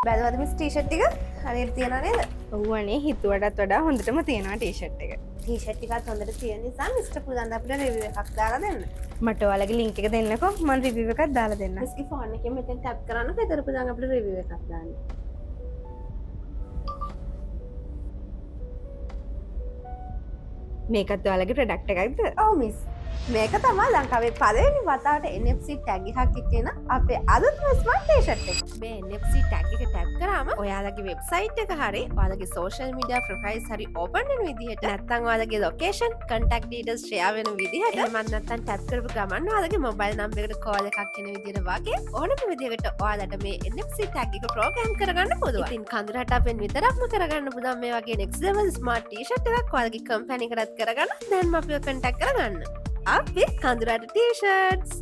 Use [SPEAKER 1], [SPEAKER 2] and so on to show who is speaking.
[SPEAKER 1] බැලුවද miss T-shirt ටික හරියට තියනව නේද?
[SPEAKER 2] ඔව්වනේ හිතුවටත් වඩා හොඳටම තියෙනවා ටී-ෂර්ට් එක.
[SPEAKER 1] ටී-ෂර්ට් ටිකත් හොඳට තියෙන නිසා මිස්ටර් පුදන් අපිට රිවිව් එකක් දාලා දෙන්න.
[SPEAKER 2] මට ඔයාලගේ ලින්ක් එක දෙන්නකෝ මම රිවිව් එකක් දාලා දෙන්නම්.
[SPEAKER 1] මිස්ගේ ෆෝන් එකෙන් මෙතෙන් ටැප් කරන්න පෙතර පුදන් අපිට රිවිව් එකක් දාන්න.
[SPEAKER 2] මේකත් ඔයාලගේ ප්‍රොඩක්ට් එකක්ද?
[SPEAKER 1] ඔව් මිස්. මේක තමයි ලංකාවේ පළවෙනි වතාවට NFC ටැග් එකක් එක්කෙන අපේ අලුත්ම ස්මාර්ට් ටී-ෂර්ට් එක. මේ NFC ටැග් එක ටැප් කරාම ඔයාලගේ වෙබ්සයිට් එක හරි ඔයාලගේ සෝෂල් මීඩියා ප්‍රොෆයිල්ස් හරි ඕපන් වෙන විදිහට නැත්නම් ඔයාලගේ ලොකේෂන් කන්ටැක්ට් ඩීටේල්ස් ෂෙයා වෙන විදිහට එහෙමත් නැත්නම් ටැප් කරපු ගමන් ඔයාලගේ මොබයිල් නම්බර් එකට කෝල් එකක් එන විදිහට වගේ ඕනම විදිහකට ඔයාලට මේ NFC ටැග් එක ප්‍රෝග්‍රෑම් කරගන්න පුළුවන්. ඉතින් කඳුරට අපෙන් විතරක්ම කරගන්න පුළුවන් මේ වගේ next level smart t-shirt එකක් ඔයාලගේ කම්පැනි එකටත් කරගන්න දැන්ම අපිව කන්ටැක්ට් කරගන්න. අපේ කඳුරට ටී-ෂර්ට්ස්